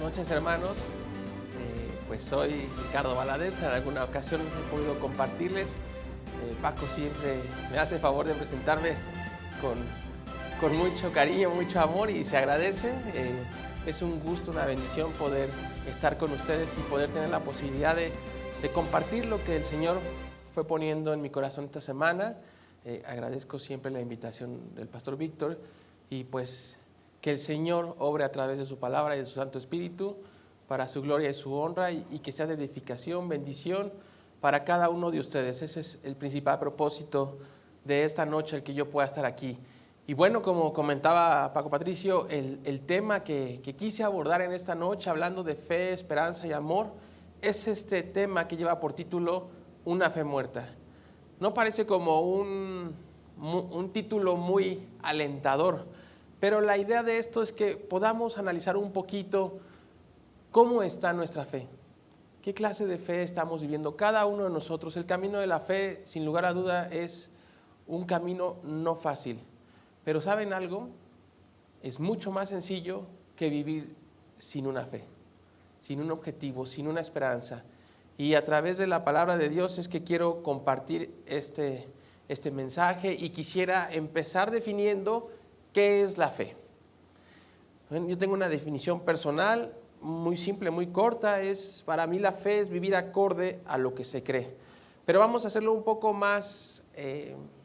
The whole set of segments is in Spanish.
noches, hermanos. Pues soy Ricardo Valadez. En alguna ocasión he podido compartirles. Paco siempre me hace favor de presentarme con mucho cariño, mucho amor, y se agradece. Es un gusto, una bendición poder estar con ustedes y poder tener la posibilidad de compartir lo que el Señor fue poniendo en mi corazón esta semana. Agradezco siempre la invitación del pastor Víctor, y pues que el Señor obre a través de su palabra y de su Santo Espíritu para su gloria y su honra, y que sea de edificación, bendición para cada uno de ustedes. Ese es el principal propósito de esta noche, el que yo pueda estar aquí. Y bueno, como comentaba Paco Patricio, el tema que quise abordar en esta noche, hablando de fe, esperanza y amor, es este tema que lleva por título Una fe muerta. No parece como un título muy alentador, pero la idea de esto es que podamos analizar un poquito cómo está nuestra fe, qué clase de fe estamos viviendo cada uno de nosotros. El camino de la fe, sin lugar a duda, es un camino no fácil, pero ¿saben algo? Es mucho más sencillo que vivir sin una fe, sin un objetivo, sin una esperanza. Y a través de la palabra de Dios es que quiero compartir este mensaje, y quisiera empezar definiendo qué es la fe. Yo tengo una definición personal muy simple, muy corta. Para mí la fe es vivir acorde a lo que se cree. Pero vamos a hacerlo un poco más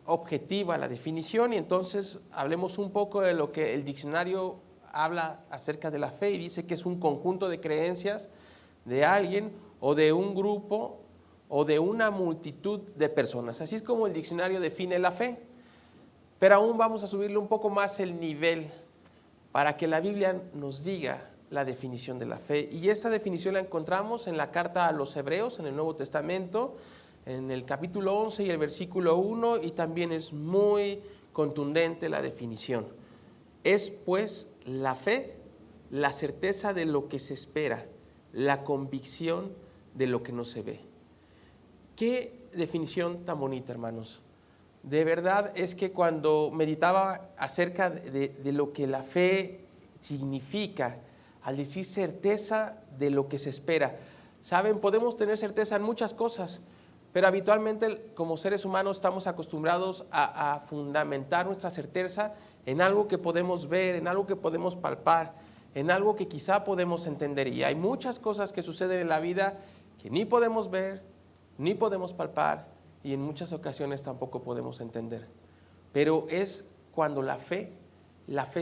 objetiva la definición, y entonces hablemos un poco de lo que el diccionario habla acerca de la fe, y dice que es un conjunto de creencias de alguien o de un grupo o de una multitud de personas. Así es como el diccionario define la fe. Pero aún vamos a subirle un poco más el nivel para que la Biblia nos diga la definición de la fe. Y esta definición la encontramos en la carta a los Hebreos, en el Nuevo Testamento, en el capítulo 11 y el versículo 1, y también es muy contundente la definición. Es pues la fe, la certeza de lo que se espera, la convicción de lo que no se ve. Qué definición tan bonita, hermanos. De verdad es que cuando meditaba acerca de lo que la fe significa, al decir certeza de lo que se espera, saben, podemos tener certeza en muchas cosas, pero habitualmente como seres humanos estamos acostumbrados a fundamentar nuestra certeza en algo que podemos ver, en algo que podemos palpar, en algo que quizá podemos entender. Y hay muchas cosas que suceden en la vida que ni podemos ver, ni podemos palpar, y en muchas ocasiones tampoco podemos entender. Pero es cuando la fe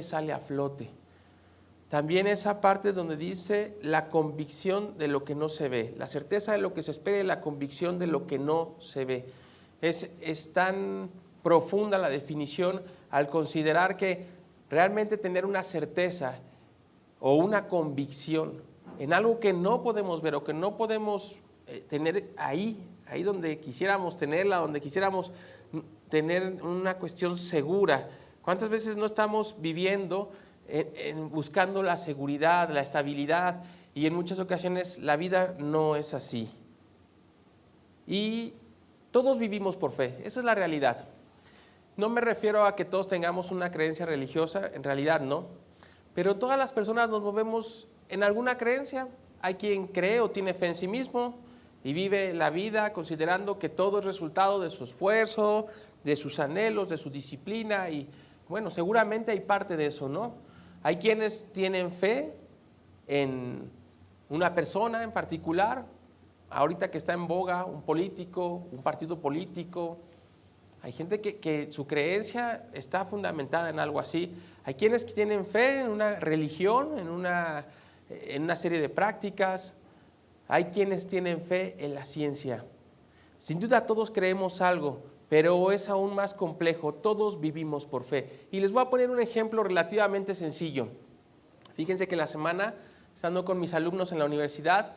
sale a flote. También esa parte donde dice la convicción de lo que no se ve, la certeza de lo que se espera y la convicción de lo que no se ve. Es tan profunda la definición al considerar que realmente tener una certeza o una convicción en algo que no podemos ver o que no podemos tener ahí donde quisiéramos tenerla, donde quisiéramos tener una cuestión segura. ¿Cuántas veces no estamos viviendo buscando la seguridad, la estabilidad? Y en muchas ocasiones la vida no es así. Y todos vivimos por fe, esa es la realidad. No me refiero a que todos tengamos una creencia religiosa, en realidad no. Pero todas las personas nos movemos en alguna creencia. Hay quien cree o tiene fe en sí mismo y vive la vida considerando que todo es resultado de su esfuerzo, de sus anhelos, de su disciplina, y bueno, seguramente hay parte de eso, ¿no? Hay quienes tienen fe en una persona en particular, ahorita que está en boga, un político, un partido político. Hay gente que su creencia está fundamentada en algo así. Hay quienes que tienen fe en una religión, en una serie de prácticas. Hay quienes tienen fe en la ciencia. Sin duda todos creemos algo, pero es aún más complejo. Todos vivimos por fe. Y les voy a poner un ejemplo relativamente sencillo. Fíjense que la semana, estando con mis alumnos en la universidad,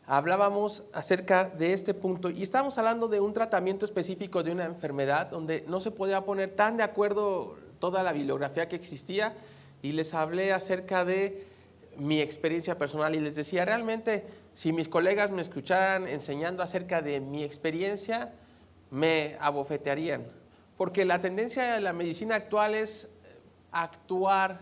hablábamos acerca de este punto y estábamos hablando de un tratamiento específico de una enfermedad donde no se podía poner tan de acuerdo toda la bibliografía que existía, y les hablé acerca de mi experiencia personal y les decía, realmente si mis colegas me escucharan enseñando acerca de mi experiencia, me abofetearían, porque la tendencia de la medicina actual es actuar,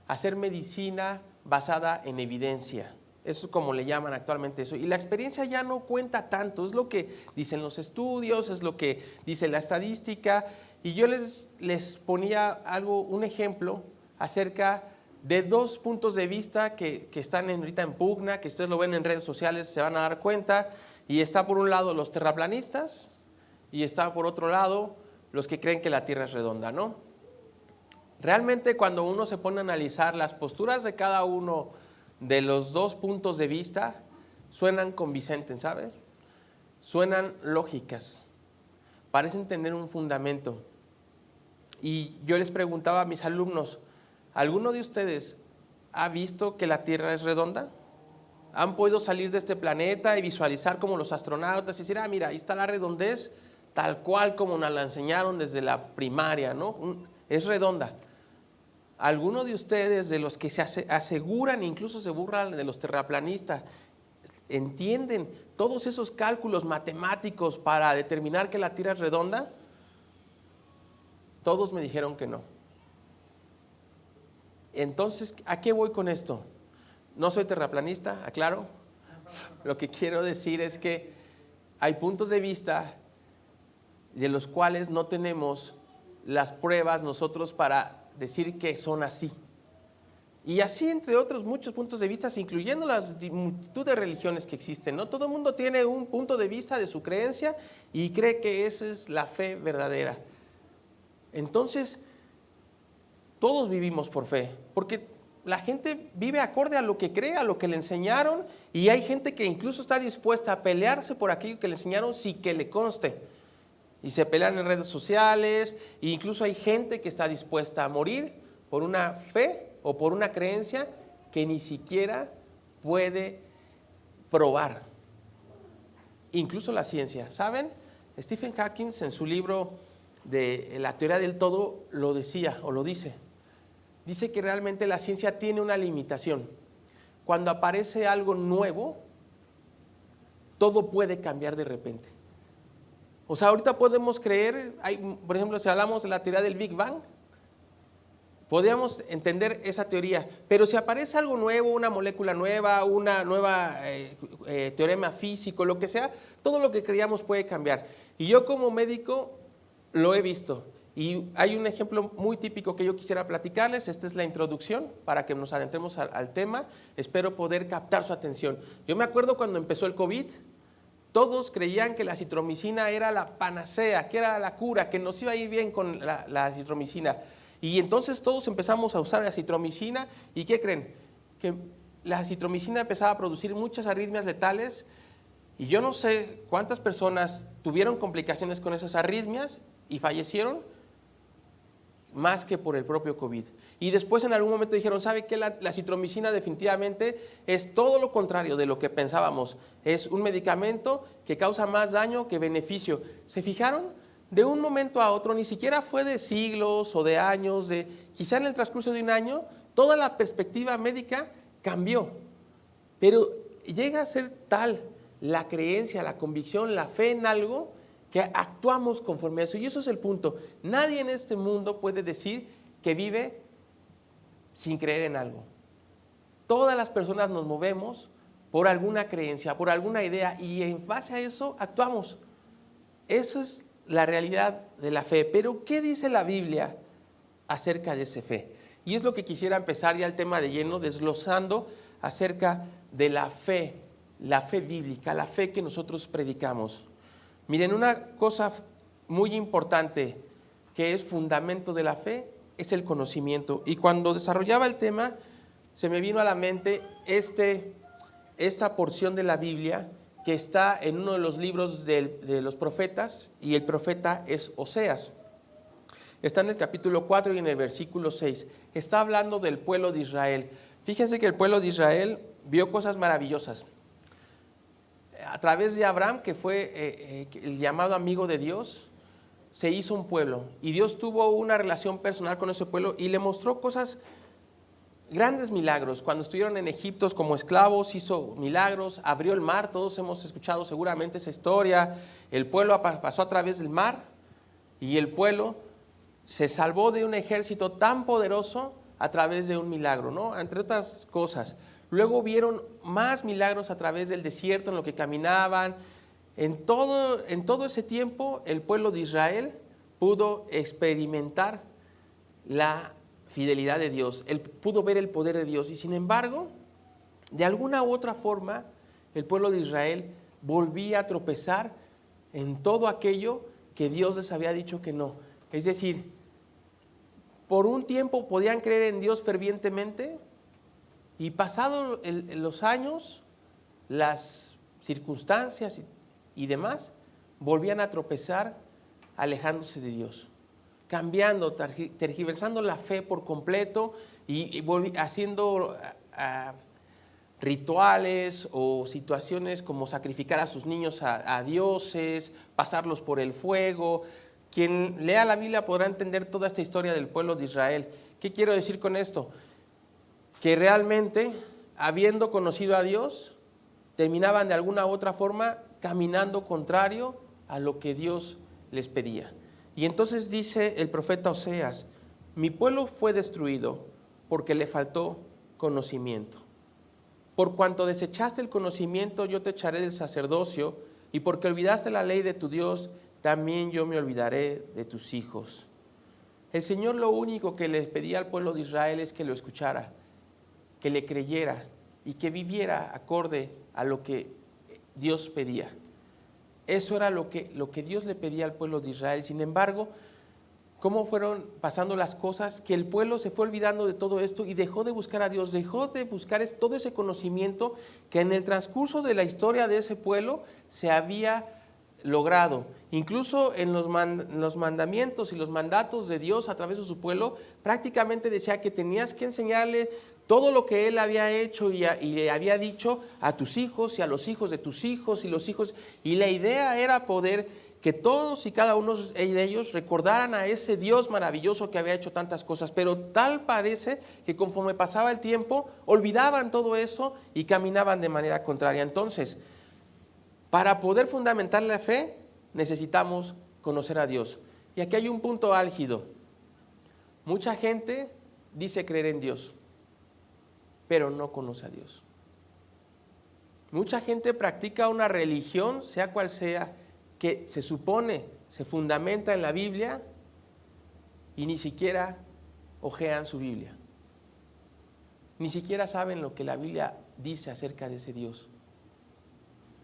hacer medicina basada en evidencia. Eso es como le llaman actualmente eso. Y la experiencia ya no cuenta tanto, es lo que dicen los estudios, es lo que dice la estadística. Y yo les ponía un ejemplo acerca de dos puntos de vista que están ahorita en pugna, que ustedes lo ven en redes sociales, se van a dar cuenta. Y está por un lado los terraplanistas y está por otro lado los que creen que la Tierra es redonda, ¿no? Realmente cuando uno se pone a analizar las posturas de cada uno de los dos puntos de vista, suenan convincentes, ¿sabes? Suenan lógicas, parecen tener un fundamento. Y yo les preguntaba a mis alumnos, ¿alguno de ustedes ha visto que la Tierra es redonda? ¿Han podido salir de este planeta y visualizar como los astronautas y decir, mira, ahí está la redondez, tal cual como nos la enseñaron desde la primaria, ¿no? Es redonda. ¿Alguno de ustedes, de los que se aseguran, incluso se burlan de los terraplanistas, entienden todos esos cálculos matemáticos para determinar que la Tierra es redonda? Todos me dijeron que no. Entonces, ¿a qué voy con esto? No soy terraplanista, aclaro. Lo que quiero decir es que hay puntos de vista de los cuales no tenemos las pruebas nosotros para decir que son así. Y así entre otros muchos puntos de vista, incluyendo las multitud de religiones que existen, ¿no? Todo el mundo tiene un punto de vista de su creencia y cree que esa es la fe verdadera. Entonces, todos vivimos por fe, porque la gente vive acorde a lo que cree, a lo que le enseñaron, y hay gente que incluso está dispuesta a pelearse por aquello que le enseñaron sin que le conste. Y se pelean en redes sociales, e incluso hay gente que está dispuesta a morir por una fe o por una creencia que ni siquiera puede probar. Incluso la ciencia, ¿saben? Stephen Hawking en su libro de La teoría del todo lo decía o lo dice. Dice que realmente la ciencia tiene una limitación. Cuando aparece algo nuevo, todo puede cambiar de repente. O sea, ahorita podemos creer, por ejemplo, si hablamos de la teoría del Big Bang, podríamos entender esa teoría, pero si aparece algo nuevo, una molécula nueva, una nueva teorema físico, lo que sea, todo lo que creíamos puede cambiar. Y yo como médico lo he visto. Y hay un ejemplo muy típico que yo quisiera platicarles. Esta es la introducción para que nos adentremos al tema. Espero poder captar su atención. Yo me acuerdo cuando empezó el COVID, todos creían que la acitromicina era la panacea, que era la cura, que nos iba a ir bien con la acitromicina. Y entonces todos empezamos a usar la acitromicina. ¿Y qué creen? Que la acitromicina empezaba a producir muchas arritmias letales. Y yo no sé cuántas personas tuvieron complicaciones con esas arritmias y fallecieron, más que por el propio COVID. Y después en algún momento dijeron, ¿sabe qué? La acitromicina definitivamente es todo lo contrario de lo que pensábamos. Es un medicamento que causa más daño que beneficio. ¿Se fijaron? De un momento a otro, ni siquiera fue de siglos o de años, quizá en el transcurso de un año, toda la perspectiva médica cambió. Pero llega a ser tal la creencia, la convicción, la fe en algo, que actuamos conforme a eso. Y eso es el punto. Nadie en este mundo puede decir que vive sin creer en algo. Todas las personas nos movemos por alguna creencia, por alguna idea, y en base a eso actuamos. Esa es la realidad de la fe. Pero ¿qué dice la Biblia acerca de esa fe? Y es lo que quisiera empezar ya el tema de lleno, desglosando acerca de la fe bíblica, la fe que nosotros predicamos. Miren, una cosa muy importante que es fundamento de la fe es el conocimiento. Y cuando desarrollaba el tema, se me vino a la mente esta porción de la Biblia que está en uno de los libros de los profetas, y el profeta es Oseas. Está en el capítulo 4 y en el versículo 6. Está hablando del pueblo de Israel. Fíjense que el pueblo de Israel vio cosas maravillosas. A través de Abraham, que fue el llamado amigo de Dios, se hizo un pueblo. Y Dios tuvo una relación personal con ese pueblo y le mostró cosas, grandes milagros. Cuando estuvieron en Egipto como esclavos, hizo milagros, abrió el mar. Todos hemos escuchado seguramente esa historia. El pueblo pasó a través del mar y el pueblo se salvó de un ejército tan poderoso a través de un milagro, ¿no? Entre otras cosas. Luego vieron más milagros a través del desierto, en lo que caminaban. En todo ese tiempo, el pueblo de Israel pudo experimentar la fidelidad de Dios. Él pudo ver el poder de Dios. Y sin embargo, de alguna u otra forma, el pueblo de Israel volvía a tropezar en todo aquello que Dios les había dicho que no. Es decir, por un tiempo podían creer en Dios fervientemente y pasados los años, las circunstancias y demás, volvían a tropezar alejándose de Dios, cambiando, tergiversando la fe por completo y haciendo rituales o situaciones como sacrificar a sus niños a dioses, pasarlos por el fuego. Quien lea la Biblia podrá entender toda esta historia del pueblo de Israel. ¿Qué quiero decir con esto? Que realmente, habiendo conocido a Dios, terminaban de alguna u otra forma caminando contrario a lo que Dios les pedía. Y entonces dice el profeta Oseas: mi pueblo fue destruido porque le faltó conocimiento. Por cuanto desechaste el conocimiento, yo te echaré del sacerdocio, y porque olvidaste la ley de tu Dios, también yo me olvidaré de tus hijos. El Señor lo único que les pedía al pueblo de Israel es que lo escuchara, que le creyera y que viviera acorde a lo que Dios pedía. Eso era lo que Dios le pedía al pueblo de Israel. Sin embargo, ¿cómo fueron pasando las cosas? Que el pueblo se fue olvidando de todo esto y dejó de buscar a Dios, dejó de buscar todo ese conocimiento que en el transcurso de la historia de ese pueblo se había logrado. Incluso en los mandamientos y los mandatos de Dios a través de su pueblo, prácticamente decía que tenías que enseñarle todo lo que Él había hecho y le había dicho a tus hijos y a los hijos de tus hijos y los hijos. Y la idea era poder que todos y cada uno de ellos recordaran a ese Dios maravilloso que había hecho tantas cosas. Pero tal parece que conforme pasaba el tiempo, olvidaban todo eso y caminaban de manera contraria. Entonces, para poder fundamentar la fe, necesitamos conocer a Dios. Y aquí hay un punto álgido. Mucha gente dice creer en Dios, pero no conoce a Dios. Mucha gente practica una religión, sea cual sea, que se supone se fundamenta en la Biblia y ni siquiera hojean su Biblia. Ni siquiera saben lo que la Biblia dice acerca de ese Dios.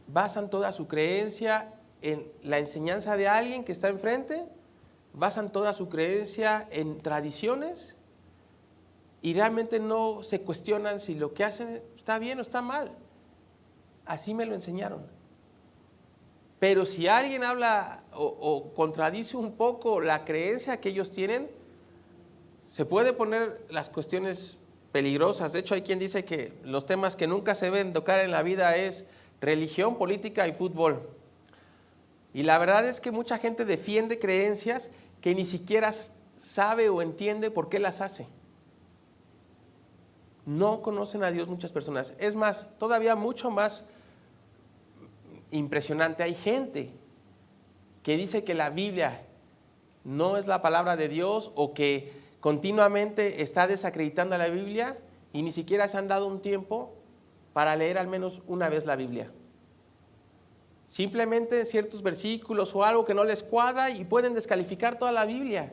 Basan toda su creencia en la enseñanza de alguien que está enfrente, basan toda su creencia en tradiciones y realmente no se cuestionan si lo que hacen está bien o está mal. Así me lo enseñaron. Pero si alguien habla o contradice un poco la creencia que ellos tienen, se puede poner las cuestiones peligrosas. De hecho, hay quien dice que los temas que nunca se deben tocar en la vida es religión, política y fútbol. Y la verdad es que mucha gente defiende creencias que ni siquiera sabe o entiende por qué las hace. No conocen a Dios muchas personas. Es más, todavía mucho más impresionante, hay gente que dice que la Biblia no es la palabra de Dios o que continuamente está desacreditando a la Biblia y ni siquiera se han dado un tiempo para leer al menos una vez la Biblia. Simplemente ciertos versículos o algo que no les cuadra y pueden descalificar toda la Biblia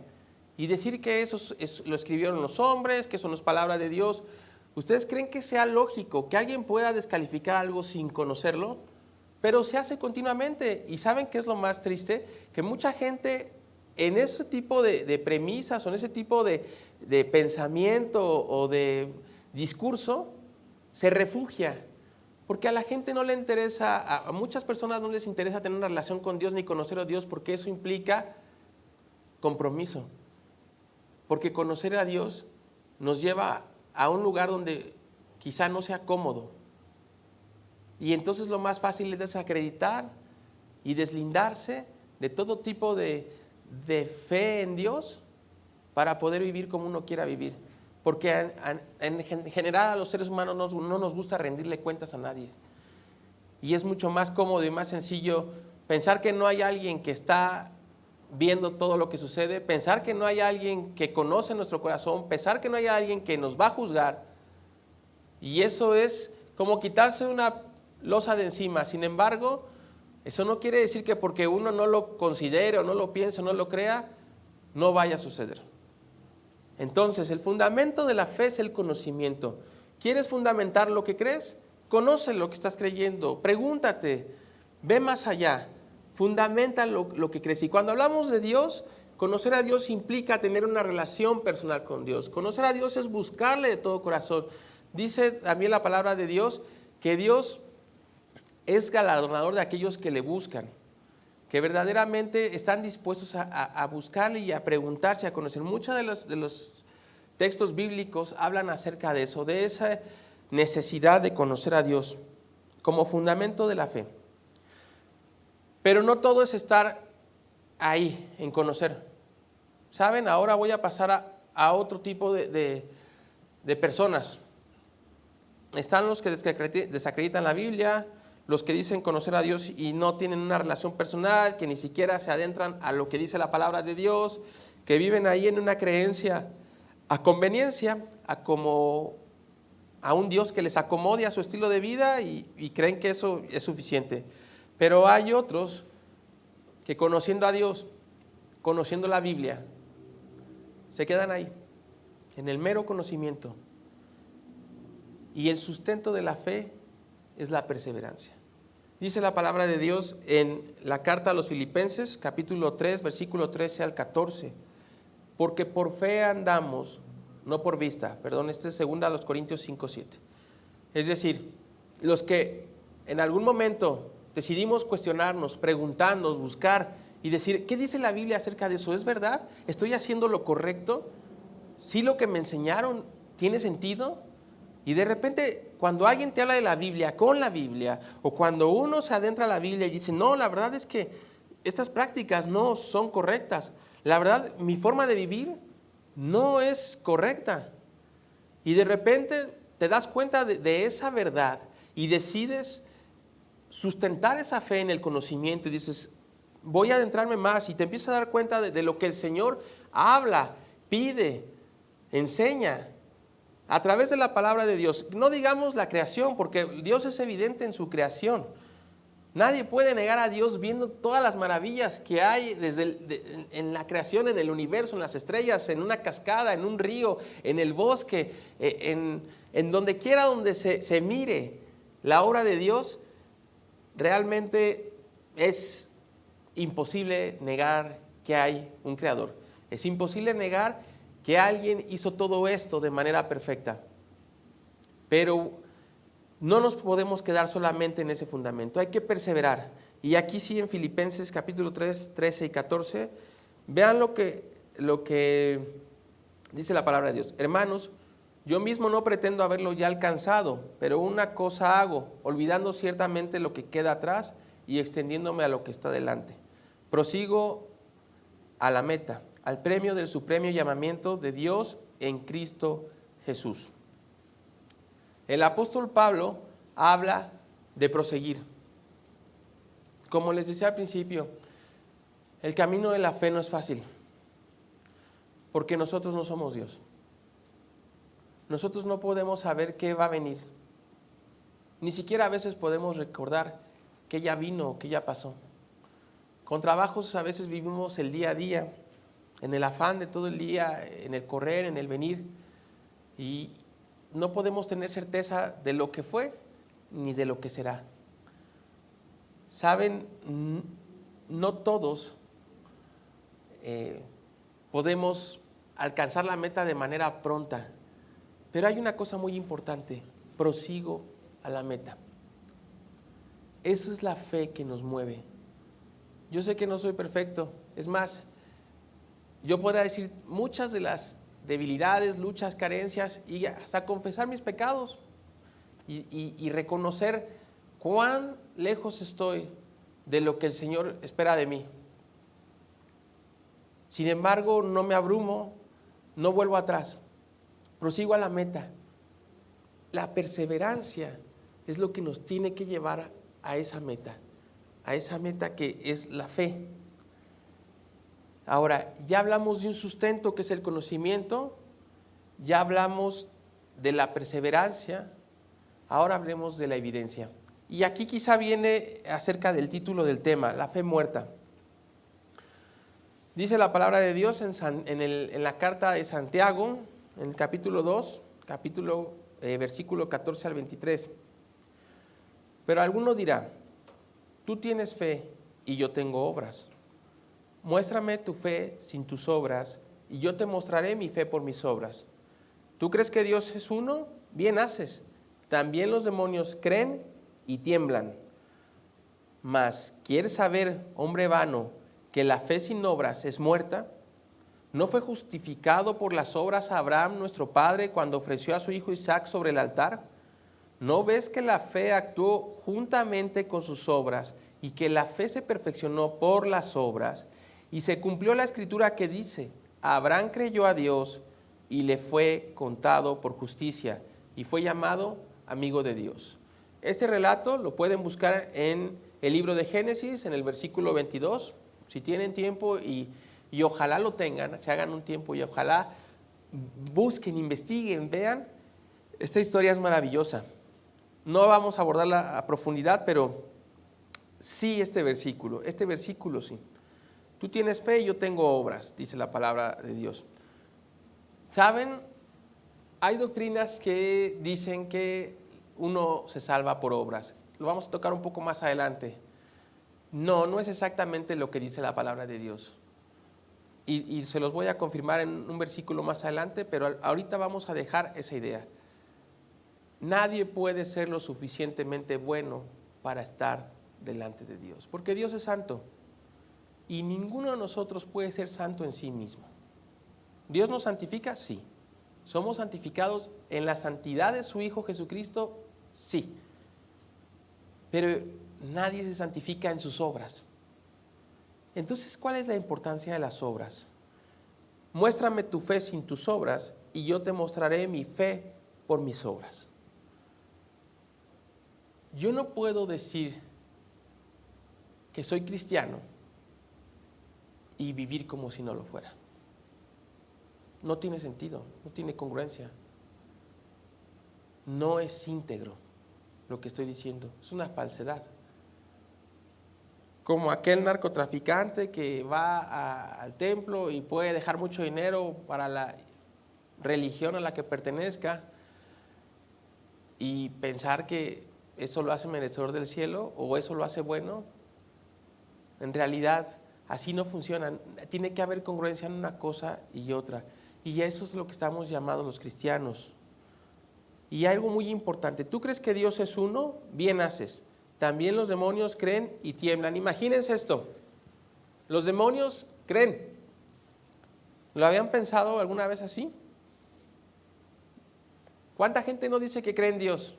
y decir que eso lo escribieron los hombres, que eso no es palabra de Dios. ¿Ustedes creen que sea lógico que alguien pueda descalificar algo sin conocerlo? Pero se hace continuamente. ¿Y saben qué es lo más triste? Que mucha gente en ese tipo de premisas o en ese tipo de pensamiento o de discurso se refugia. Porque a la gente no le interesa, a muchas personas no les interesa tener una relación con Dios ni conocer a Dios, porque eso implica compromiso. Porque conocer a Dios nos lleva a un lugar donde quizá no sea cómodo. Y entonces lo más fácil es desacreditar y deslindarse de todo tipo de fe en Dios para poder vivir como uno quiera vivir. Porque en general a los seres humanos no nos gusta rendirle cuentas a nadie. Y es mucho más cómodo y más sencillo pensar que no hay alguien que está viendo todo lo que sucede, pensar que no hay alguien que conoce nuestro corazón, pensar que no hay alguien que nos va a juzgar. Y eso es como quitarse una losa de encima. Sin embargo, eso no quiere decir que porque uno no lo considere o no lo piense o no lo crea, no vaya a suceder. Entonces, el fundamento de la fe es el conocimiento. ¿Quieres fundamentar lo que crees? Conoce lo que estás creyendo, pregúntate, ve más allá, fundamenta lo que crees. Y cuando hablamos de Dios, conocer a Dios implica tener una relación personal con Dios. Conocer a Dios es buscarle de todo corazón. Dice también la palabra de Dios que Dios es galardonador de aquellos que le buscan, que verdaderamente están dispuestos a buscarle y a preguntarse, a conocer. Muchos de los textos bíblicos hablan acerca de eso, de esa necesidad de conocer a Dios como fundamento de la fe. Pero no todo es estar ahí, en conocer. ¿Saben? Ahora voy a pasar a otro tipo de personas. Están los que desacreditan la Biblia, los que dicen conocer a Dios y no tienen una relación personal, que ni siquiera se adentran a lo que dice la palabra de Dios, que viven ahí en una creencia a conveniencia, a un Dios que les acomode a su estilo de vida y creen que eso es suficiente. Pero hay otros que conociendo a Dios, conociendo la Biblia, se quedan ahí, en el mero conocimiento. Y el sustento de la fe es la perseverancia. Dice la palabra de Dios en la carta a los Filipenses, capítulo 3, versículo 13 al 14. Porque por fe andamos, no por vista. Perdón, este es 2 a los Corintios 5, 7. Es decir, los que en algún momento decidimos cuestionarnos, preguntarnos, buscar y decir, ¿qué dice la Biblia acerca de eso? ¿Es verdad? ¿Estoy haciendo lo correcto? ¿Sí lo que me enseñaron tiene sentido? Y de repente, cuando alguien te habla de la Biblia, con la Biblia, o cuando uno se adentra a la Biblia y dice, no, la verdad es que estas prácticas no son correctas. La verdad, mi forma de vivir no es correcta. Y de repente te das cuenta de esa verdad y decides sustentar esa fe en el conocimiento y dices, voy a adentrarme más y te empiezas a dar cuenta de lo que el Señor habla, pide, enseña a través de la palabra de Dios. No digamos la creación, porque Dios es evidente en su creación. Nadie puede negar a Dios viendo todas las maravillas que hay en la creación, en el universo, en las estrellas, en una cascada, en un río, en el bosque, en donde quiera donde se mire la obra de Dios. Realmente es imposible negar que hay un creador. Es imposible negar que alguien hizo todo esto de manera perfecta. Pero no nos podemos quedar solamente en ese fundamento, hay que perseverar. Y aquí sí en Filipenses capítulo 3, 13 y 14, vean lo que dice la palabra de Dios. Hermanos, yo mismo no pretendo haberlo ya alcanzado, pero una cosa hago, olvidando ciertamente lo que queda atrás y extendiéndome a lo que está delante. Prosigo a la meta, al premio del supremo llamamiento de Dios en Cristo Jesús. El apóstol Pablo habla de proseguir. Como les decía al principio, el camino de la fe no es fácil, porque nosotros no somos Dios. Nosotros no podemos saber qué va a venir. Ni siquiera a veces podemos recordar que ya vino, que ya pasó. Con trabajos a veces vivimos el día a día, en el afán de todo el día, en el correr, en el venir, y no podemos tener certeza de lo que fue ni de lo que será. Saben, no todos podemos alcanzar la meta de manera pronta, pero hay una cosa muy importante: prosigo a la meta. Esa es la fe que nos mueve. Yo sé que no soy perfecto, es más, yo podría decir muchas de las debilidades, luchas, carencias y hasta confesar mis pecados y reconocer cuán lejos estoy de lo que el Señor espera de mí. Sin embargo, no me abrumo, no vuelvo atrás, prosigo a la meta. La perseverancia es lo que nos tiene que llevar a esa meta que es la fe. Ahora, ya hablamos de un sustento que es el conocimiento, ya hablamos de la perseverancia, ahora hablemos de la evidencia. Y aquí quizá viene acerca del título del tema, la fe muerta. Dice la palabra de Dios en la carta de Santiago, en el capítulo 2, versículo 14 al 23. Pero alguno dirá, tú tienes fe y yo tengo obras. Muéstrame tu fe sin tus obras y yo te mostraré mi fe por mis obras. ¿Tú crees que Dios es uno? Bien haces. También los demonios creen y tiemblan. Mas, ¿quieres saber, hombre vano, que la fe sin obras es muerta? ¿No fue justificado por las obras Abraham, nuestro padre, cuando ofreció a su hijo Isaac sobre el altar? ¿No ves que la fe actuó juntamente con sus obras y que la fe se perfeccionó por las obras? Y se cumplió la escritura que dice, Abraham creyó a Dios y le fue contado por justicia y fue llamado amigo de Dios. Este relato lo pueden buscar en el libro de Génesis, en el versículo 22. Si tienen tiempo y ojalá lo tengan, se hagan un tiempo y ojalá busquen, investiguen, vean. Esta historia es maravillosa. No vamos a abordarla a profundidad, pero sí este versículo sí. Tú tienes fe y yo tengo obras, dice la palabra de Dios. ¿Saben? Hay doctrinas que dicen que uno se salva por obras. Lo vamos a tocar un poco más adelante. No es exactamente lo que dice la palabra de Dios. Y se los voy a confirmar en un versículo más adelante, pero ahorita vamos a dejar esa idea. Nadie puede ser lo suficientemente bueno para estar delante de Dios, porque Dios es santo y ninguno de nosotros puede ser santo en sí mismo. ¿Dios nos santifica? Sí. ¿Somos santificados en la santidad de su Hijo Jesucristo? Sí. Pero nadie se santifica en sus obras. Entonces, ¿cuál es la importancia de las obras? Muéstrame tu fe sin tus obras y yo te mostraré mi fe por mis obras. Yo no puedo decir que soy cristiano y vivir como si no lo fuera. No tiene sentido, no tiene congruencia. No es íntegro lo que estoy diciendo, es una falsedad. Como aquel narcotraficante que va al templo y puede dejar mucho dinero para la religión a la que pertenezca y pensar que eso lo hace merecedor del cielo o eso lo hace bueno. En realidad así no funciona, tiene que haber congruencia en una cosa y otra. Y eso es lo que estamos llamados los cristianos. Y algo muy importante, ¿tú crees que Dios es uno? Bien haces. También los demonios creen y tiemblan. Imagínense esto, los demonios creen. ¿Lo habían pensado alguna vez así? ¿Cuánta gente no dice que cree en Dios?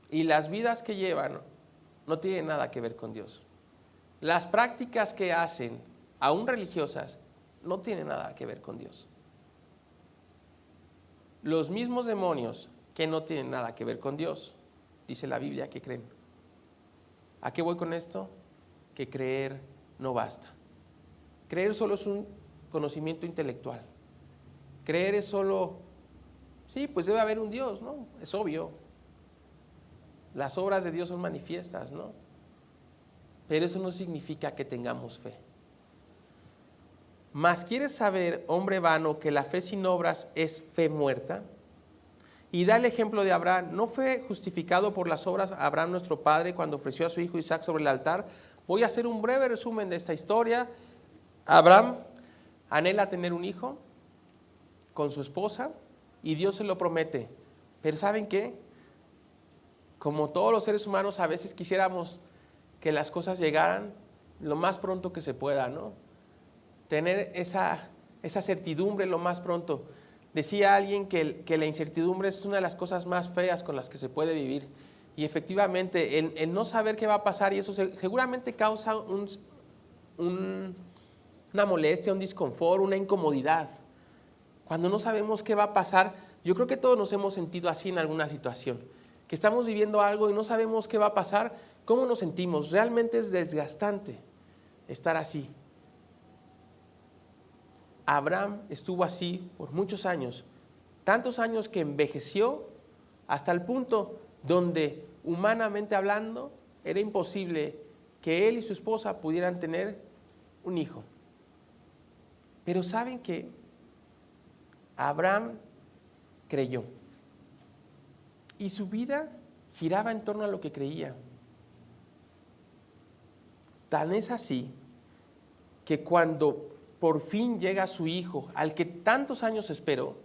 Y las vidas que llevan no tienen nada que ver con Dios. Las prácticas que hacen, aún religiosas, no tienen nada que ver con Dios. Los mismos demonios que no tienen nada que ver con Dios, dice la Biblia que creen. ¿A qué voy con esto? Que creer no basta. Creer solo es un conocimiento intelectual. Creer es solo, sí, pues debe haber un Dios, ¿no? Es obvio. Las obras de Dios son manifiestas, ¿no? Pero eso no significa que tengamos fe. Mas ¿quieres saber, hombre vano, que la fe sin obras es fe muerta? Y da el ejemplo de Abraham. ¿No fue justificado por las obras Abraham nuestro padre cuando ofreció a su hijo Isaac sobre el altar? Voy a hacer un breve resumen de esta historia. Abraham anhela tener un hijo con su esposa y Dios se lo promete. Pero ¿saben qué? Como todos los seres humanos, a veces quisiéramos que las cosas llegaran lo más pronto que se pueda, ¿no? Tener esa certidumbre lo más pronto. Decía alguien que la incertidumbre es una de las cosas más feas con las que se puede vivir. Y efectivamente, el no saber qué va a pasar, y eso seguramente causa una molestia, un disconfort, una incomodidad. Cuando no sabemos qué va a pasar, yo creo que todos nos hemos sentido así en alguna situación. Que estamos viviendo algo y no sabemos qué va a pasar, ¿cómo nos sentimos? Realmente es desgastante estar así. Abraham estuvo así por muchos años, tantos años que envejeció hasta el punto donde, humanamente hablando, era imposible que él y su esposa pudieran tener un hijo. Pero ¿saben qué? Abraham creyó. Y su vida giraba en torno a lo que creía. Tan es así que cuando por fin llega su hijo, al que tantos años esperó,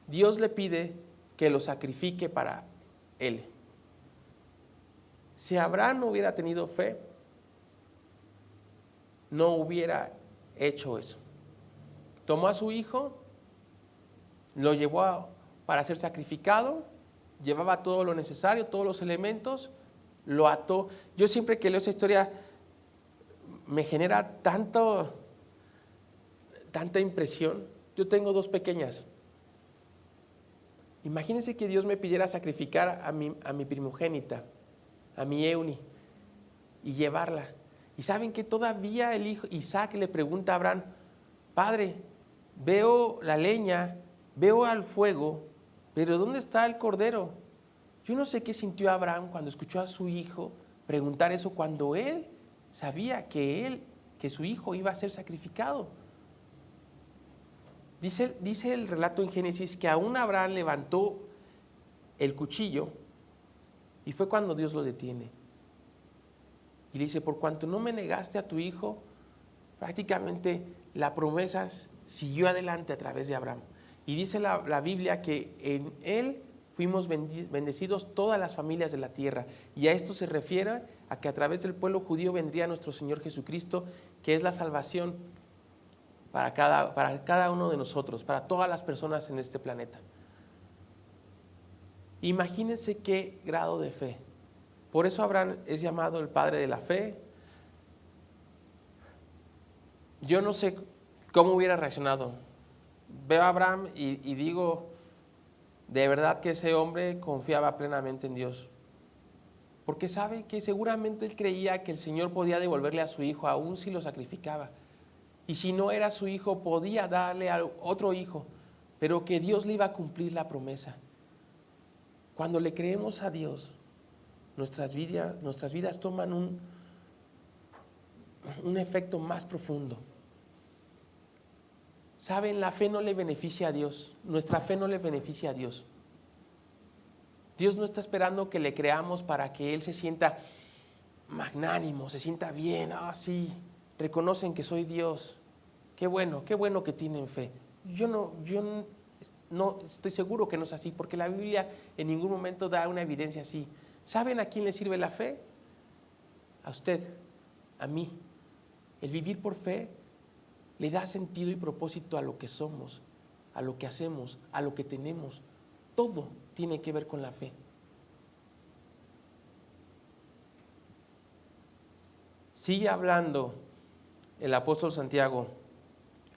Dios le pide que lo sacrifique para él. Si Abraham no hubiera tenido fe, no hubiera hecho eso. Tomó a su hijo, lo llevó para ser sacrificado, llevaba todo lo necesario, todos los elementos, lo ató. Yo siempre que leo esa historia me genera tanta impresión. Yo tengo 2 pequeñas. Imagínense que Dios me pidiera sacrificar a mi primogénita, a mi Euni, y llevarla. Y saben que todavía el hijo Isaac le pregunta a Abraham: Padre, veo la leña, veo al fuego, pero ¿dónde está el cordero? Yo no sé qué sintió Abraham cuando escuchó a su hijo preguntar eso, cuando él sabía que su hijo iba a ser sacrificado. Dice el relato en Génesis que aún Abraham levantó el cuchillo y fue cuando Dios lo detiene. Y le dice: por cuanto no me negaste a tu hijo, prácticamente la promesa siguió adelante a través de Abraham. Y dice la Biblia que en él fuimos bendecidos todas las familias de la tierra. Y a esto se refiere a que a través del pueblo judío vendría nuestro Señor Jesucristo, que es la salvación para cada uno de nosotros, para todas las personas en este planeta. Imagínense qué grado de fe. Por eso Abraham es llamado el padre de la fe. Yo no sé cómo hubiera reaccionado. Veo a Abraham y digo, de verdad que ese hombre confiaba plenamente en Dios. Porque sabe que seguramente él creía que el Señor podía devolverle a su hijo aún si lo sacrificaba. Y si no era su hijo, podía darle a otro hijo, pero que Dios le iba a cumplir la promesa. Cuando le creemos a Dios, nuestras vidas toman un efecto más profundo. Saben, la fe no le beneficia a Dios, nuestra fe no le beneficia a Dios. Dios no está esperando que le creamos para que Él se sienta magnánimo, se sienta bien. Sí, reconocen que soy Dios. Qué bueno que tienen fe. Yo no estoy seguro que no es así, porque la Biblia en ningún momento da una evidencia así. ¿Saben a quién le sirve la fe? A usted, a mí. El vivir por fe le da sentido y propósito a lo que somos, a lo que hacemos, a lo que tenemos. Todo tiene que ver con la fe. Sigue hablando el apóstol Santiago: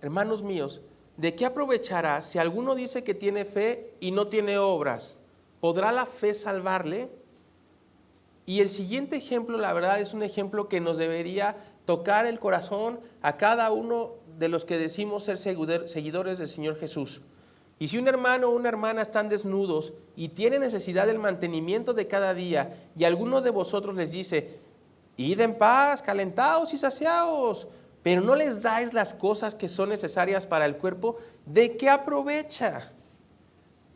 hermanos míos, ¿de qué aprovechará si alguno dice que tiene fe y no tiene obras? ¿Podrá la fe salvarle? Y el siguiente ejemplo, la verdad, es un ejemplo que nos debería tocar el corazón a cada uno de los que decimos ser seguidores del Señor Jesús. Y si un hermano o una hermana están desnudos y tienen necesidad del mantenimiento de cada día, y alguno de vosotros les dice: id en paz, calentaos y saciaos, pero no les dais las cosas que son necesarias para el cuerpo, ¿de qué aprovecha?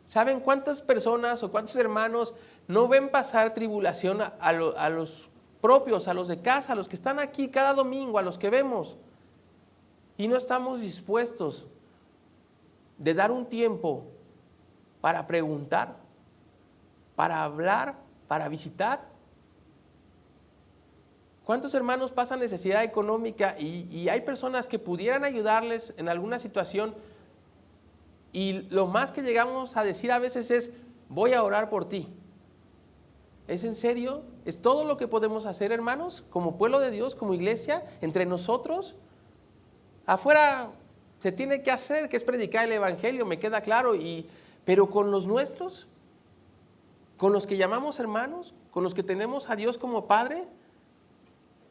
¿Saben cuántas personas o cuántos hermanos no ven pasar tribulación a los propios, a los de casa, a los que están aquí cada domingo, a los que vemos? Y no estamos dispuestos de dar un tiempo para preguntar, para hablar, para visitar. ¿Cuántos hermanos pasan necesidad económica y hay personas que pudieran ayudarles en alguna situación, y lo más que llegamos a decir a veces es: voy a orar por ti? ¿Es en serio? ¿Es todo lo que podemos hacer, hermanos, como pueblo de Dios, como iglesia, entre nosotros? Afuera se tiene que hacer, que es predicar el evangelio, me queda claro, pero con los nuestros, con los que llamamos hermanos, con los que tenemos a Dios como Padre,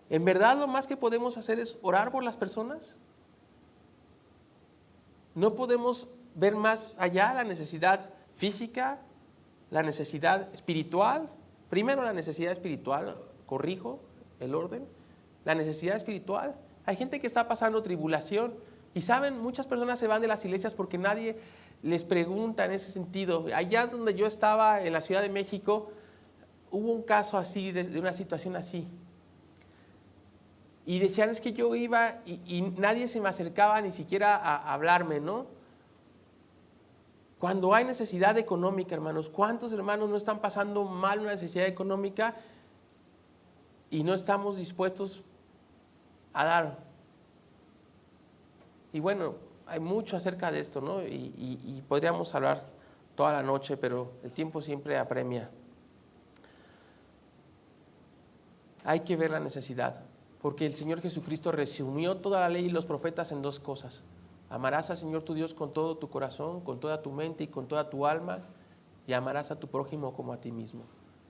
¿en verdad lo más que podemos hacer es orar por las personas? No podemos ver más allá la necesidad física, la necesidad espiritual. Primero la necesidad espiritual, corrijo el orden, la necesidad espiritual. Hay gente que está pasando tribulación y saben, muchas personas se van de las iglesias porque nadie les pregunta en ese sentido. Allá donde yo estaba, en la Ciudad de México, hubo un caso así, de una situación así. Y decían, es que yo iba y nadie se me acercaba ni siquiera a hablarme, ¿no? Cuando hay necesidad económica, hermanos, ¿cuántos hermanos no están pasando mal una necesidad económica y no estamos dispuestos a dar? Y bueno, hay mucho acerca de esto, ¿no? Y podríamos hablar toda la noche, pero el tiempo siempre apremia. Hay que ver la necesidad, porque el Señor Jesucristo resumió toda la ley y los profetas en 2 cosas. Amarás al Señor tu Dios con todo tu corazón, con toda tu mente y con toda tu alma, y amarás a tu prójimo como a ti mismo.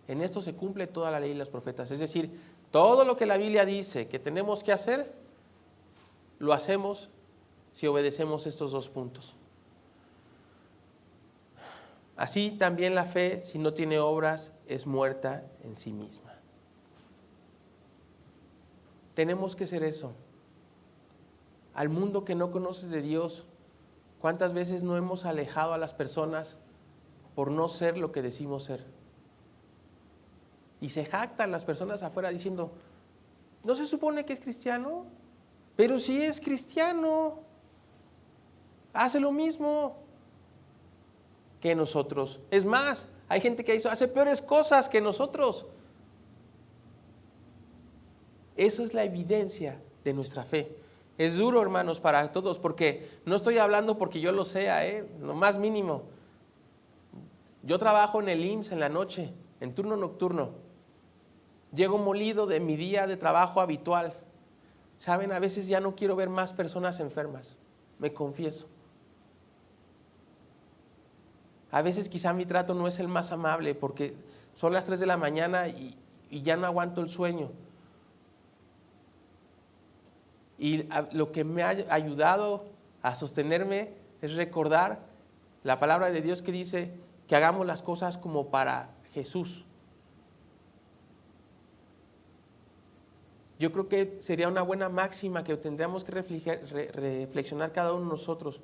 En esto se cumple toda la ley y los profetas. Es decir, todo lo que la Biblia dice que tenemos que hacer, lo hacemos si obedecemos estos 2 puntos. Así también la fe, si no tiene obras, es muerta en sí misma. Tenemos que ser eso. Al mundo que no conoce de Dios, ¿cuántas veces no hemos alejado a las personas por no ser lo que decimos ser? Y se jactan las personas afuera diciendo, ¿no se supone que es cristiano? Pero si es cristiano, hace lo mismo que nosotros. Es más, hay gente que hace peores cosas que nosotros. Esa es la evidencia de nuestra fe. Es duro, hermanos, para todos, porque no estoy hablando porque yo lo sea, lo más mínimo. Yo trabajo en el IMSS en la noche, en turno nocturno. Llego molido de mi día de trabajo habitual. Saben, a veces ya no quiero ver más personas enfermas, me confieso. A veces quizá mi trato no es el más amable porque son las 3 de la mañana y ya no aguanto el sueño. Y lo que me ha ayudado a sostenerme es recordar la palabra de Dios que dice que hagamos las cosas como para Jesús. Yo creo que sería una buena máxima que tendríamos que reflexionar cada uno de nosotros.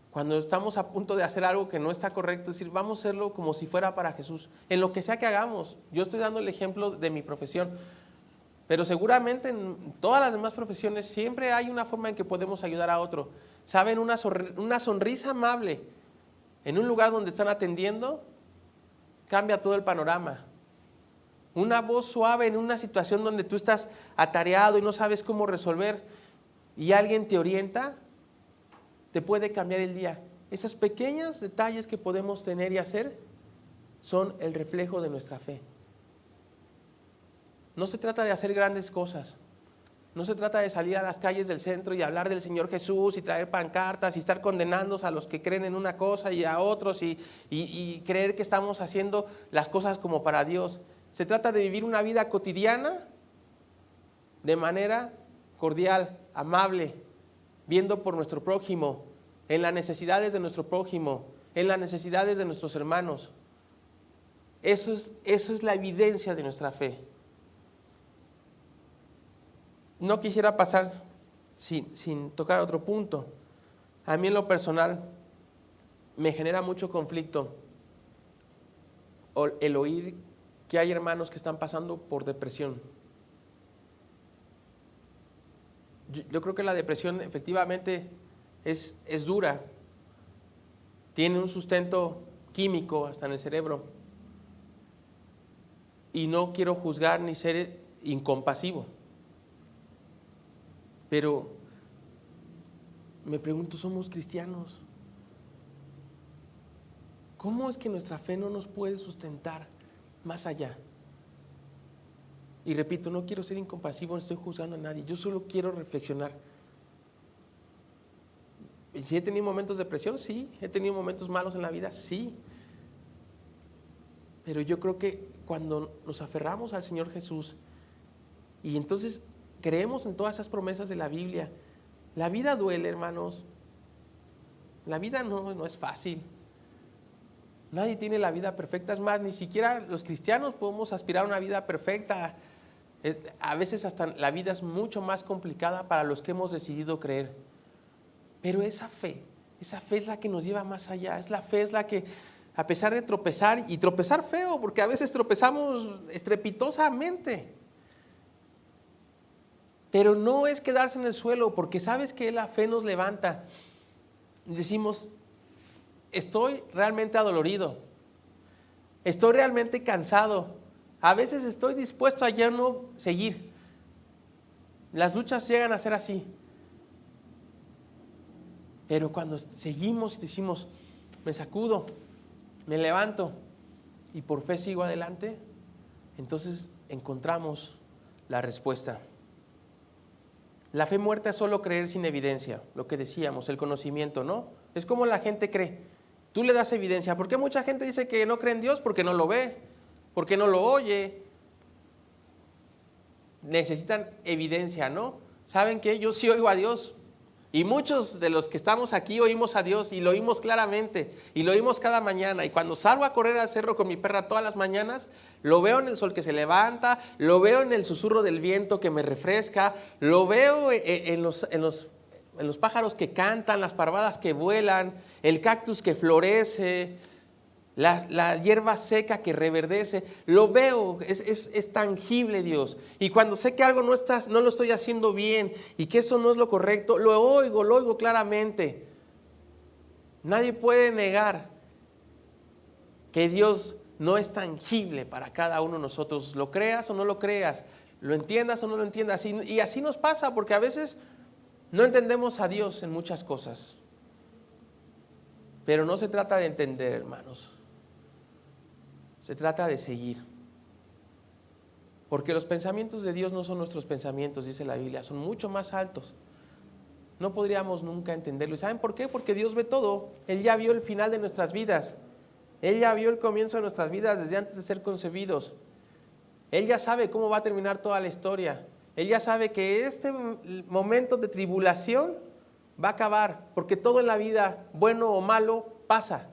Cuando estamos a punto de hacer algo que no está correcto, es decir, vamos a hacerlo como si fuera para Jesús, en lo que sea que hagamos. Yo estoy dando el ejemplo de mi profesión, pero seguramente en todas las demás profesiones siempre hay una forma en que podemos ayudar a otro. ¿Saben? Una sonrisa amable en un lugar donde están atendiendo cambia todo el panorama. Una voz suave en una situación donde tú estás atareado y no sabes cómo resolver y alguien te orienta, te puede cambiar el día. Esos pequeños detalles que podemos tener y hacer son el reflejo de nuestra fe. No se trata de hacer grandes cosas. No se trata de salir a las calles del centro y hablar del Señor Jesús y traer pancartas y estar condenando a los que creen en una cosa y a otros y creer que estamos haciendo las cosas como para Dios. Se trata de vivir una vida cotidiana de manera cordial, amable, viendo por nuestro prójimo, en las necesidades de nuestro prójimo, en las necesidades de nuestros hermanos. Eso es la evidencia de nuestra fe. No quisiera pasar sin tocar otro punto. A mí en lo personal me genera mucho conflicto el oír que hay hermanos que están pasando por depresión. Yo creo que la depresión efectivamente es dura, tiene un sustento químico hasta en el cerebro y no quiero juzgar ni ser incompasivo, pero me pregunto, ¿somos cristianos? ¿Cómo es que nuestra fe no nos puede sustentar más allá? Y repito, no quiero ser incompasivo, no estoy juzgando a nadie, yo solo quiero reflexionar. ¿Sí he tenido momentos de depresión? Sí. ¿He tenido momentos malos en la vida? Sí. Pero yo creo que cuando nos aferramos al Señor Jesús y entonces creemos en todas esas promesas de la Biblia, la vida duele, hermanos, La vida no es fácil. Nadie tiene la vida perfecta. Es más, ni siquiera los cristianos podemos aspirar a una vida perfecta. A veces hasta la vida es mucho más complicada para los que hemos decidido creer. Pero esa fe es la que nos lleva más allá. La fe es la que, a pesar de tropezar, y tropezar feo, porque a veces tropezamos estrepitosamente, pero no es quedarse en el suelo, porque sabes que la fe nos levanta. Decimos, estoy realmente adolorido, estoy realmente cansado, a veces estoy dispuesto a ya no seguir. Las luchas llegan a ser así. Pero cuando seguimos y decimos, me sacudo, me levanto y por fe sigo adelante, entonces encontramos la respuesta. La fe muerta es solo creer sin evidencia, lo que decíamos, el conocimiento, ¿no? Es como la gente cree. Tú le das evidencia. ¿Por qué mucha gente dice que no cree en Dios? Porque no lo ve, porque no lo oye. Necesitan evidencia, ¿no? ¿Saben qué? Yo sí oigo a Dios. Y muchos de los que estamos aquí oímos a Dios y lo oímos claramente y lo oímos cada mañana. Y cuando salgo a correr al cerro con mi perra todas las mañanas, lo veo en el sol que se levanta, lo veo en el susurro del viento que me refresca, lo veo en los pájaros que cantan, las parvadas que vuelan, el cactus que florece, la hierba seca que reverdece. Lo veo, es tangible Dios. Y cuando sé que algo no lo estoy haciendo bien y que eso no es lo correcto, lo oigo claramente. Nadie puede negar que Dios no es tangible para cada uno de nosotros. Lo creas o no lo creas, lo entiendas o no lo entiendas. Y así nos pasa, porque a veces no entendemos a Dios en muchas cosas. Pero no se trata de entender, hermanos. Se trata de seguir. Porque los pensamientos de Dios no son nuestros pensamientos, dice la Biblia, son mucho más altos. No podríamos nunca entenderlo. ¿Y saben por qué? Porque Dios ve todo. Él ya vio el final de nuestras vidas. Él ya vio el comienzo de nuestras vidas desde antes de ser concebidos. Él ya sabe cómo va a terminar toda la historia. Él ya sabe que este momento de tribulación va a acabar, porque todo en la vida, bueno o malo, pasa.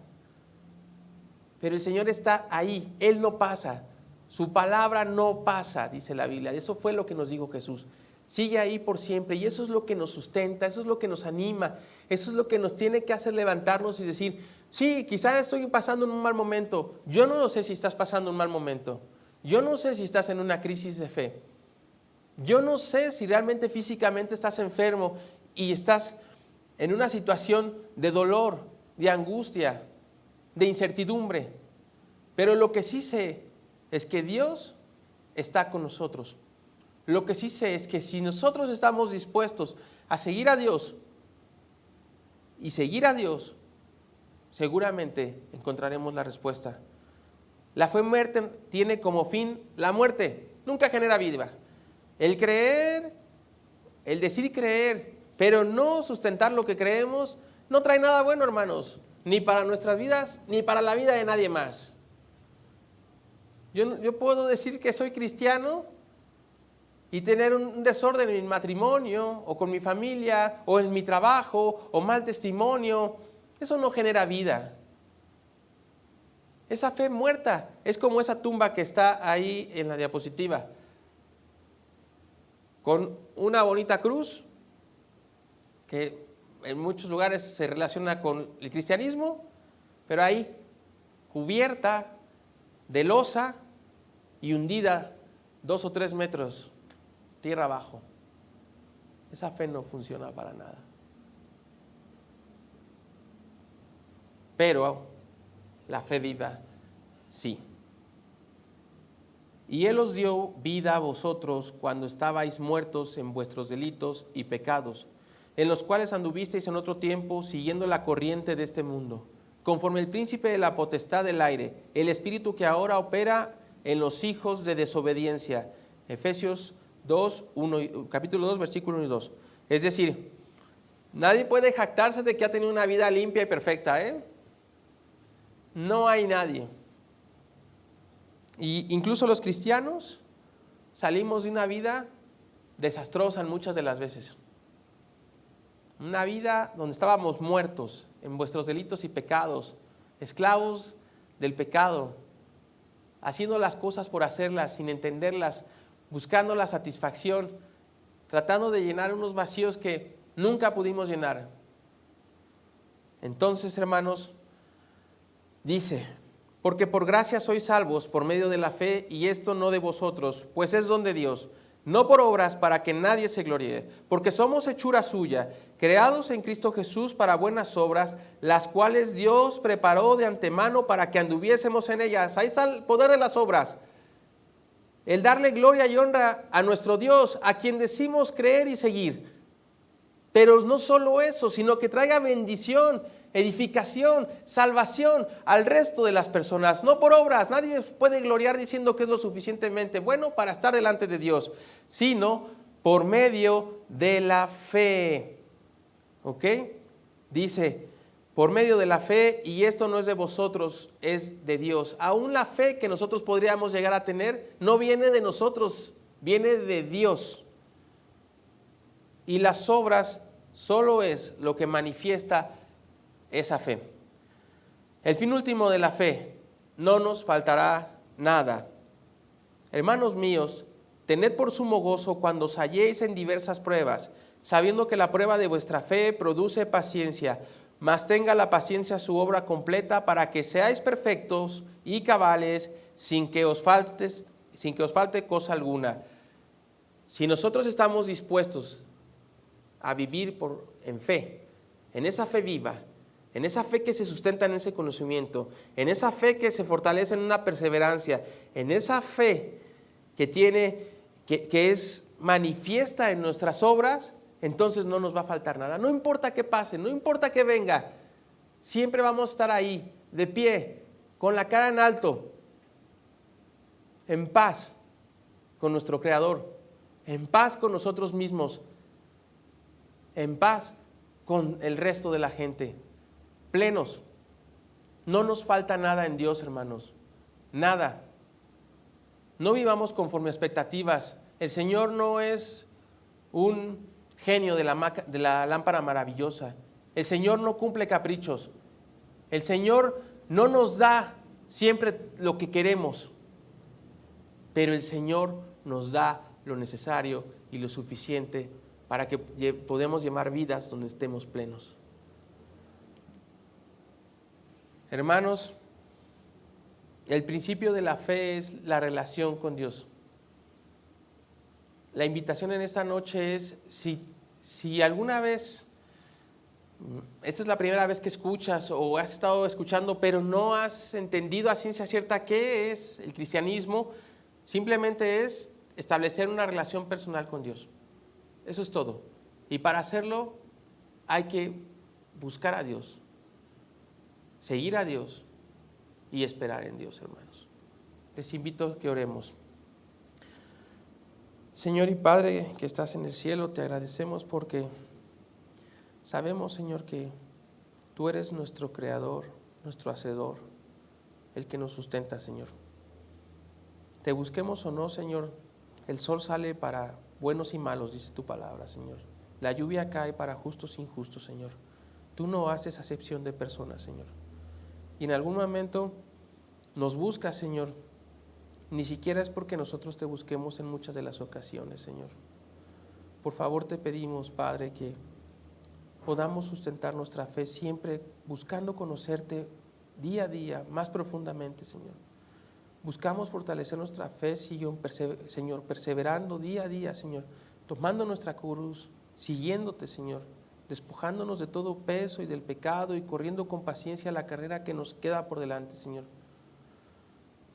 Pero el Señor está ahí, Él no pasa, su palabra no pasa, dice la Biblia. Eso fue lo que nos dijo Jesús. Sigue ahí por siempre y eso es lo que nos sustenta, eso es lo que nos anima, eso es lo que nos tiene que hacer levantarnos y decir, sí, quizás estoy pasando en un mal momento. Yo no lo sé si estás pasando un mal momento. Yo no sé si estás en una crisis de fe. Yo no sé si realmente físicamente estás enfermo y estás en una situación de dolor, de angustia, de incertidumbre, pero lo que sí sé es que Dios está con nosotros. Lo que sí sé es que si nosotros estamos dispuestos a seguir a Dios y seguir a Dios, seguramente encontraremos la respuesta. La fe muerta tiene como fin la muerte, nunca genera vida. El creer, el decir creer, pero no sustentar lo que creemos, no trae nada bueno, hermanos. Ni para nuestras vidas, ni para la vida de nadie más. Yo puedo decir que soy cristiano y tener un desorden en mi matrimonio, o con mi familia, o en mi trabajo, o mal testimonio. Eso no genera vida. Esa fe muerta es como esa tumba que está ahí en la diapositiva, con una bonita cruz, que en muchos lugares se relaciona con el cristianismo, pero ahí cubierta de losa y hundida 2 o 3 metros tierra abajo. Esa fe no funciona para nada. Pero la fe viva, sí. Y Él os dio vida a vosotros cuando estabais muertos en vuestros delitos y pecados, en los cuales anduvisteis en otro tiempo siguiendo la corriente de este mundo, conforme el príncipe de la potestad del aire, el espíritu que ahora opera en los hijos de desobediencia. Efesios 2, capítulo 2, versículo 1 y 2. Es decir, nadie puede jactarse de que ha tenido una vida limpia y perfecta, ¿eh? No hay nadie. Y incluso los cristianos salimos de una vida desastrosa en muchas de las veces. Una vida donde estábamos muertos en vuestros delitos y pecados, esclavos del pecado, haciendo las cosas por hacerlas, sin entenderlas, buscando la satisfacción, tratando de llenar unos vacíos que nunca pudimos llenar. Entonces, hermanos, dice, porque por gracia sois salvos por medio de la fe, y esto no de vosotros, pues es don de Dios, no por obras para que nadie se gloríe, porque somos hechura suya, creados en Cristo Jesús para buenas obras, las cuales Dios preparó de antemano para que anduviésemos en ellas. Ahí está el poder de las obras, el darle gloria y honra a nuestro Dios, a quien decimos creer y seguir. Pero no solo eso, sino que traiga bendición, edificación, salvación al resto de las personas, no por obras. Nadie puede gloriar diciendo que es lo suficientemente bueno para estar delante de Dios, sino por medio de la fe. ¿Ok? Dice, por medio de la fe, y esto no es de vosotros, es de Dios. Aún la fe que nosotros podríamos llegar a tener no viene de nosotros, viene de Dios. Y las obras solo es lo que manifiesta esa fe. El fin último de la fe, no nos faltará nada. Hermanos míos, tened por sumo gozo cuando os halléis en diversas pruebas, sabiendo que la prueba de vuestra fe produce paciencia, mas tenga la paciencia su obra completa para que seáis perfectos y cabales sin que os falte cosa alguna. Si nosotros estamos dispuestos a vivir en fe, en esa fe viva, en esa fe que se sustenta en ese conocimiento, en esa fe que se fortalece en una perseverancia, en esa fe que es manifiesta en nuestras obras, entonces no nos va a faltar nada. No importa qué pase, no importa qué venga, siempre vamos a estar ahí, de pie, con la cara en alto, en paz con nuestro Creador, en paz con nosotros mismos, en paz con el resto de la gente, plenos. No nos falta nada en Dios, hermanos, nada. No vivamos conforme a expectativas. El Señor no es un genio de la lámpara maravillosa. El Señor no cumple caprichos. El Señor no nos da siempre lo que queremos, pero el Señor nos da lo necesario y lo suficiente para que podamos llevar vidas donde estemos plenos. Hermanos, el principio de la fe es la relación con Dios. La invitación en esta noche es, si alguna vez, esta es la primera vez que escuchas o has estado escuchando, pero no has entendido a ciencia cierta qué es el cristianismo, simplemente es establecer una relación personal con Dios. Eso es todo. Y para hacerlo hay que buscar a Dios, seguir a Dios y esperar en Dios, hermanos. Les invito a que oremos. Señor y Padre que estás en el cielo, te agradecemos porque sabemos, Señor, que tú eres nuestro Creador, nuestro Hacedor, el que nos sustenta, Señor. Te busquemos o no, Señor, el sol sale para buenos y malos, dice tu palabra, Señor. La lluvia cae para justos e injustos, Señor. Tú no haces acepción de personas, Señor. Y en algún momento nos buscas, Señor. Ni siquiera es porque nosotros te busquemos en muchas de las ocasiones, Señor. Por favor te pedimos, Padre, que podamos sustentar nuestra fe siempre buscando conocerte día a día más profundamente, Señor. Buscamos fortalecer nuestra fe, Señor, perseverando día a día, Señor, tomando nuestra cruz, siguiéndote, Señor, despojándonos de todo peso y del pecado y corriendo con paciencia la carrera que nos queda por delante, Señor.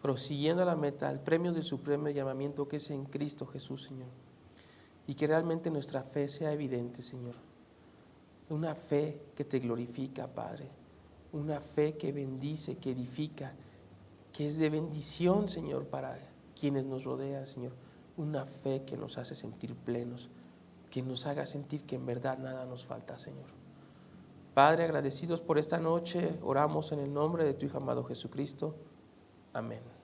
Prosiguiendo a la meta, al premio del supremo llamamiento que es en Cristo Jesús, Señor. Y que realmente nuestra fe sea evidente, Señor. Una fe que te glorifica, Padre. Una fe que bendice, que edifica, que es de bendición, Señor, para quienes nos rodean, Señor. Una fe que nos hace sentir plenos, que nos haga sentir que en verdad nada nos falta, Señor. Padre, agradecidos por esta noche, oramos en el nombre de tu Hijo amado Jesucristo. Amén.